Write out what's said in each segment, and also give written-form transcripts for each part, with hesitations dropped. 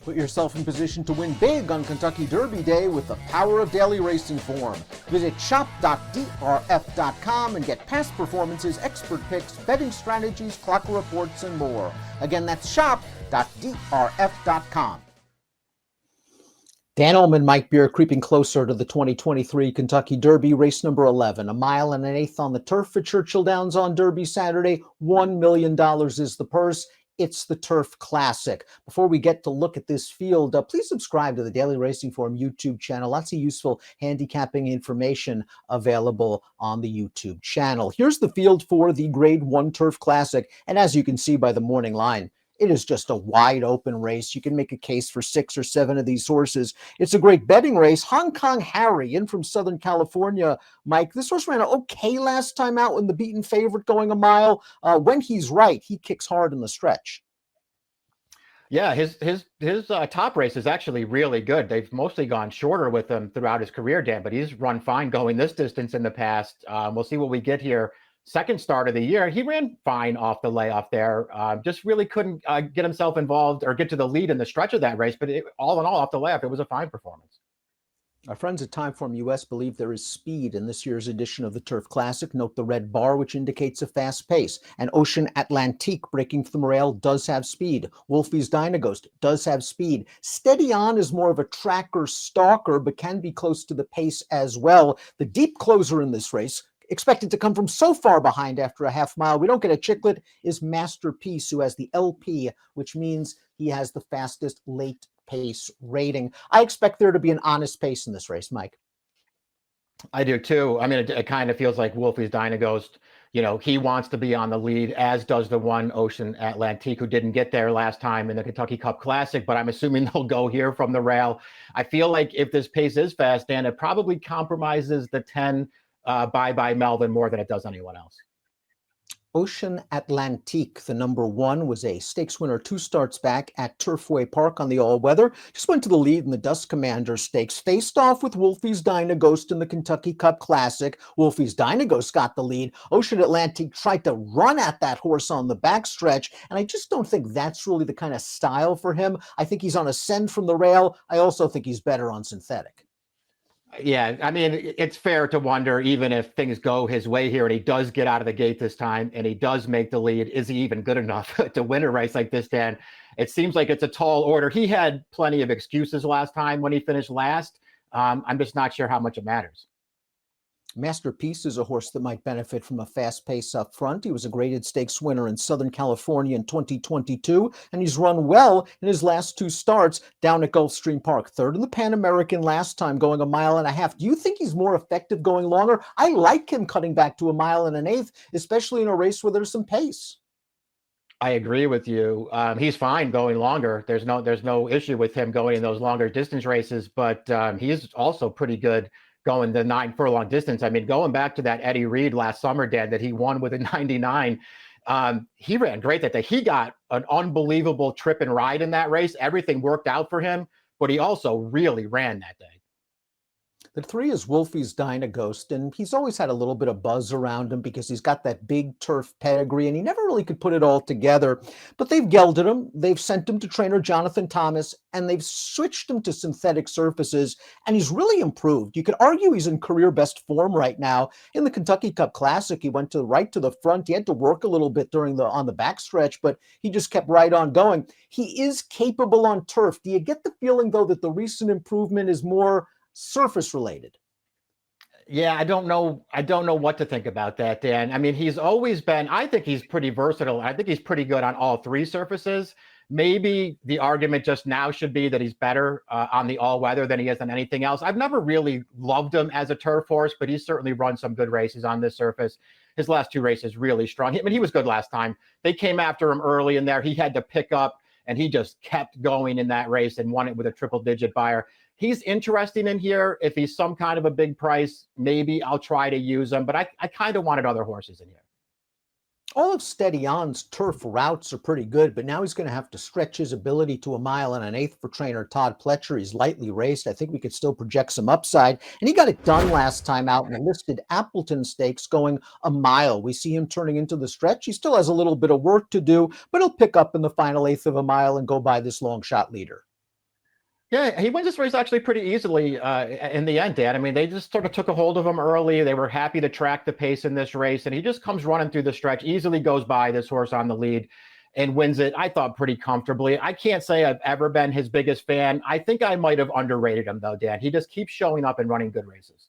Put yourself in position to win big on Kentucky Derby Day with the power of daily racing form. Visit shop.drf.com and get past performances, expert picks, betting strategies, clock reports, and more. Again, that's shop.drf.com. Dan Illman, Mike Beer, creeping closer to the 2023 Kentucky Derby, race number 11. 1 1/8 on the turf for Churchill Downs on Derby Saturday. $1 million is the purse. It's the Turf Classic. Before we get to look at this field, please subscribe to the Daily Racing Form YouTube channel. Lots of useful handicapping information available on the YouTube channel. Here's the field for the Grade 1 Turf Classic. And as you can see by the morning line, it is just a wide open race. You can make a case for 6 or 7 of these horses. It's a great betting race. Hong Kong Harry in from Southern California. Mike, this horse ran okay last time out when the beaten favorite going a mile. When he's right, he kicks hard in the stretch. Yeah, his top race is actually really good. They've mostly gone shorter with him throughout his career, Dan, but he's run fine going this distance in the past. We'll see what we get here. Second start of the year, he ran fine off the layoff there. Just really couldn't get himself involved or get to the lead in the stretch of that race. But all in all, off the layoff, it was a fine performance. Our friends at Timeform US believe there is speed in this year's edition of the Turf Classic. Note the red bar, which indicates a fast pace. And Ocean Atlantique, breaking from the rail, does have speed. Wolfie's Dynaghost does have speed. Steady On is more of a tracker stalker, but can be close to the pace as well. The deep closer in this race, expected to come from so far behind after a half mile, we don't get a chiclet, is Masterpiece, who has the LP, which means he has the fastest late pace rating. I expect there to be an honest pace in this race, Mike. I do too. I mean, it kind of feels like Wolfie's Dynaghost, he wants to be on the lead, as does the one Ocean Atlantique, who didn't get there last time in the Kentucky Cup Classic, but I'm assuming they'll go here from the rail. I feel like if this pace is fast, Dan, it probably compromises the 10 by Melvin more than it does anyone else. Ocean Atlantique, the number 1, was a stakes winner 2 starts back at Turfway Park on the all-weather. Just went to the lead in the Dust Commander Stakes. Faced off with Wolfie's Dynaghost in the Kentucky Cup Classic. Wolfie's Dynaghost got the lead. Ocean Atlantique tried to run at that horse on the backstretch, and I just don't think that's really the kind of style for him. I think he's on a send from the rail. I also think he's better on synthetic. Yeah, I mean, it's fair to wonder, even if things go his way here and he does get out of the gate this time and he does make the lead, is he even good enough to win a race like this, Dan? It seems like it's a tall order. He had plenty of excuses last time when he finished last. I'm just not sure how much it matters. Masterpiece is a horse that might benefit from a fast pace up front. He was a graded stakes winner in Southern California in 2022, and he's run well in his last 2 starts down at Gulfstream Park. 3rd in the Pan American last time, going 1.5 miles. Do you think he's more effective going longer? I like him cutting back to 1.125 miles, especially in a race where there's some pace. I agree with you. He's fine going longer. There's no issue with him going in those longer distance races, but he's also pretty good going the 9 furlong distance. I mean, going back to that Eddie Reed last summer, Dan, that he won with a 99, he ran great that day. He got an unbelievable trip and ride in that race. Everything worked out for him, but he also really ran that day. The 3 is Wolfie's Dynaghost, and he's always had a little bit of buzz around him because he's got that big turf pedigree, and he never really could put it all together. But they've gelded him, they've sent him to trainer Jonathan Thomas, and they've switched him to synthetic surfaces, and he's really improved. You could argue he's in career best form right now. In the Kentucky Cup Classic, he went right to the front. He had to work a little bit on the backstretch, but he just kept right on going. He is capable on turf. Do you get the feeling, though, that the recent improvement is more surface related? Yeah, I don't know what to think about that, Dan. I mean, I think he's pretty versatile. I think he's pretty good on all 3 surfaces. Maybe the argument just now should be that he's better on the all-weather than he is on anything else. I've never really loved him as a turf horse, but he's certainly run some good races on this surface. His last 2 races really strong. I mean, he was good last time. They came after him early in there. He had to pick up, and he just kept going in that race and won it with a triple-digit buyer. He's interesting in here. If he's some kind of a big price, maybe I'll try to use him, but I kind of wanted other horses in here. All of Steady On's turf routes are pretty good, but now he's going to have to stretch his ability to 1.125 miles for trainer Todd Pletcher. He's lightly raced. I think we could still project some upside. And he got it done last time out in the listed Appleton Stakes going 1 mile. We see him turning into the stretch. He still has a little bit of work to do, but he'll pick up in the final 1/8 of a mile and go by this long shot leader. Yeah, he wins this race actually pretty easily in the end, Dan. I mean, they just sort of took a hold of him early. They were happy to track the pace in this race, and he just comes running through the stretch, easily goes by this horse on the lead and wins it, I thought, pretty comfortably. I can't say I've ever been his biggest fan. I think I might have underrated him, though, Dan. He just keeps showing up and running good races.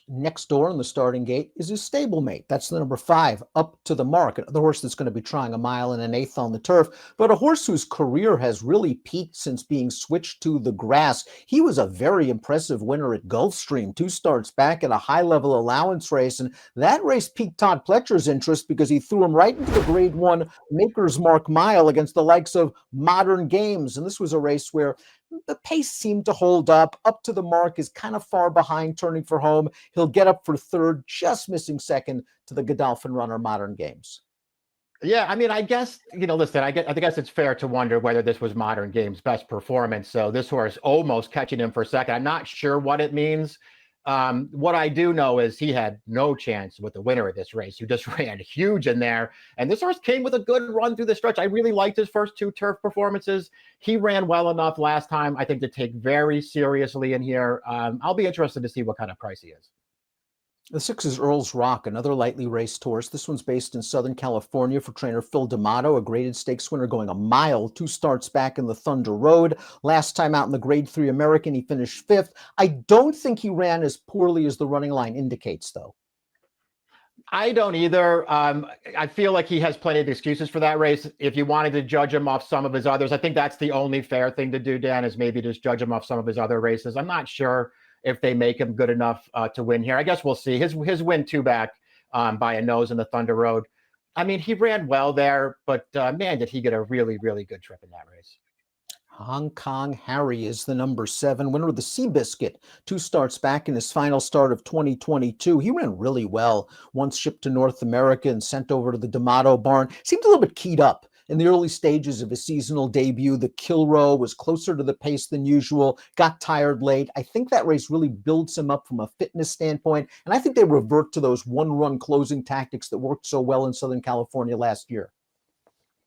Next door in the starting gate is his stablemate. That's the number 5, Up to the Mark, another horse that's going to be trying a mile and an eighth on the turf, but a horse whose career has really peaked since being switched to the grass. He was a very impressive winner at Gulfstream 2 starts back in a high-level allowance race, and that race piqued Todd Pletcher's interest because he threw him right into the Grade 1 Maker's Mark mile against the likes of Modern Games, and this was a race where the pace seemed to hold up. Up to the Mark is kind of far behind, turning for home. He'll get up for third, just missing second to the Godolphin runner, Modern Games. Yeah, I mean, I guess, listen, I guess it's fair to wonder whether this was Modern Game's best performance. So this horse almost catching him for second. I'm not sure what it means. What I do know is he had no chance with the winner of this race, who just ran huge in there. And this horse came with a good run through the stretch. I really liked his first 2 turf performances. He ran well enough last time, I think, to take very seriously in here. I'll be interested to see what kind of price he is. The 6 is Earl's Rock, another lightly raced horse. This one's based in Southern California for trainer Phil D'Amato, a graded stakes winner going a mile, 2 starts back in the Thunder Road. Last time out in the Grade 3 American, he finished 5th. I don't think he ran as poorly as the running line indicates, though. I don't either. I feel like he has plenty of excuses for that race. If you wanted to judge him off some of his others, I think that's the only fair thing to do, Dan, is maybe just judge him off some of his other races. I'm not sure if they make him good enough to win here. I guess we'll see. His win 2 back by a nose in the Thunder Road. I mean, he ran well there, but man, did he get a really, really good trip in that race. Hong Kong Harry is the number 7, winner of the Seabiscuit, 2 starts back in his final start of 2022. He ran really well, once shipped to North America and sent over to the D'Amato barn. Seemed a little bit keyed up in the early stages of his seasonal debut. The Kilroe was closer to the pace than usual, got tired late. I think that race really builds him up from a fitness standpoint, and I think they revert to those one-run closing tactics that worked so well in Southern California last year.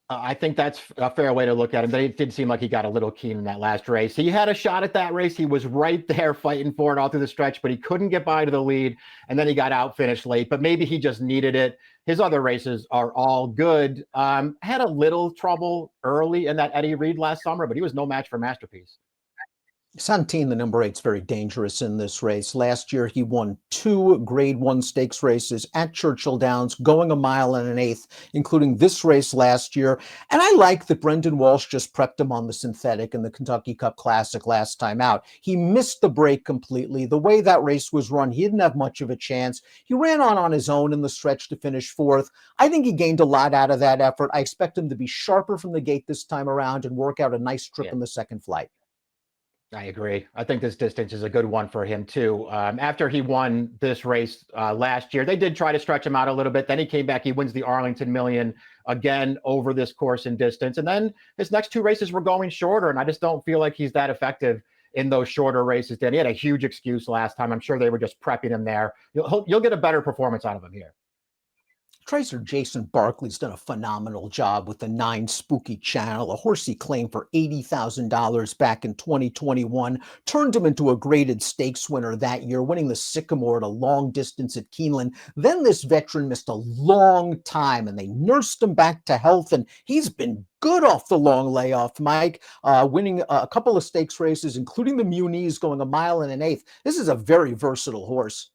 I think that's a fair way to look at him. It did seem like he got a little keen in that last race. He had a shot at that race. He was right there fighting for it all through the stretch, but he couldn't get by to the lead, and then he got out finished late. But maybe he just needed it. His other races are all good. Had a little trouble early in that Eddie Reed last summer, but he was no match for Masterpiece. Santine, the number 8, is very dangerous in this race. Last year, he won 2 Grade 1 stakes races at Churchill Downs, going a mile and an eighth, including this race last year. And I like that Brendan Walsh just prepped him on the synthetic in the Kentucky Cup Classic last time out. He missed the break completely. The way that race was run, he didn't have much of a chance. He ran on his own in the stretch to finish 4th. I think he gained a lot out of that effort. I expect him to be sharper from the gate this time around and work out a nice trip in the second flight. I agree. I think this distance is a good one for him, too. After he won this race last year, they did try to stretch him out a little bit. Then he came back. He wins the Arlington Million again over this course and distance. And then his next 2 races were going shorter, and I just don't feel like he's that effective in those shorter races. Then he had a huge excuse last time. I'm sure they were just prepping him there. You'll get a better performance out of him here. Tracer Jason Barkley's done a phenomenal job with the 9 Spooky Channel, a horse he claimed for $80,000 back in 2021, turned him into a graded stakes winner that year, winning the Sycamore at a long distance at Keeneland. Then this veteran missed a long time, and they nursed him back to health, and he's been good off the long layoff, Mike, winning a couple of stakes races, including the Muni's, going a mile and an eighth. This is a very versatile horse.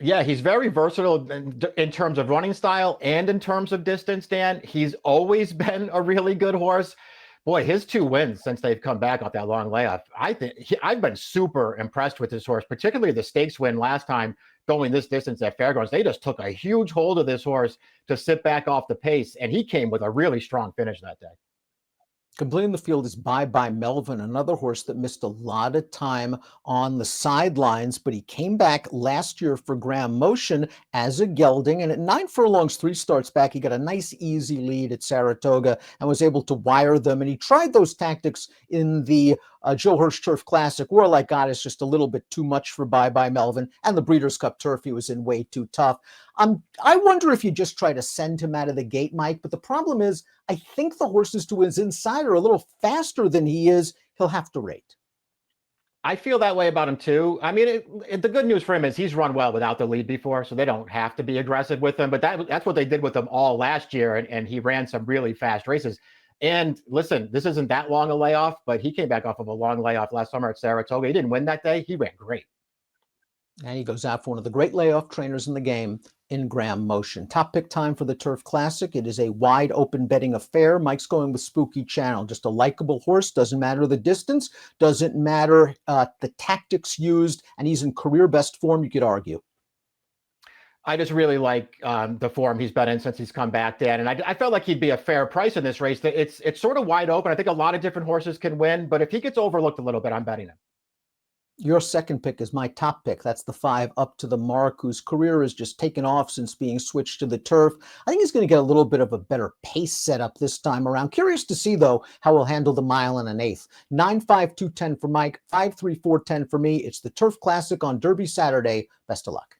Yeah, he's very versatile in terms of running style and in terms of distance, Dan. He's always been a really good horse. Boy, his 2 wins since they've come back off that long layoff. I've been super impressed with this horse, particularly the stakes win last time going this distance at Fairgrounds. They just took a huge hold of this horse to sit back off the pace, and he came with a really strong finish that day. Completing the field is Bye Bye Melvin, another horse that missed a lot of time on the sidelines, but he came back last year for Graham Motion as a gelding, and at 9 furlongs, 3 starts back, he got a nice easy lead at Saratoga and was able to wire them, and he tried those tactics in the Joe Hirsch Turf Classic. Warlike Goddess just a little bit too much for Bye Bye Melvin, and the Breeders' Cup Turf he was in way too tough. I wonder if you just try to send him out of the gate, Mike, but the problem is I think the horses to his inside are a little faster than he is. he'll have to rate. I feel that way about him too. I mean, the good news for him is he's run well without the lead before, so they don't have to be aggressive with him. But that's what they did with him all last year, and he ran some really fast races. And listen, this isn't that long a layoff, but he came back off of a long layoff last summer at Saratoga. He didn't win that day. He ran great. And he goes out for one of the great layoff trainers in the game in Graham Motion. Top pick time for the Turf Classic. It is a wide open betting affair. Mike's going with Spooky Channel. Just a likable horse. Doesn't matter the distance. Doesn't matter the tactics used. And he's in career best form, you could argue. I just really like the form he's been in since he's come back, Dan. And I felt like he'd be a fair price in this race. It's sort of wide open. I think a lot of different horses can win. But if he gets overlooked a little bit, I'm betting him. Your second pick is my top pick. That's the 5 Up to the Mark, whose career has just taken off since being switched to the turf. I think he's going to get a little bit of a better pace setup this time around. Curious to see, though, how he'll handle the mile and an eighth. 9.5210 for Mike, 5.3410 for me. It's the Turf Classic on Derby Saturday. Best of luck.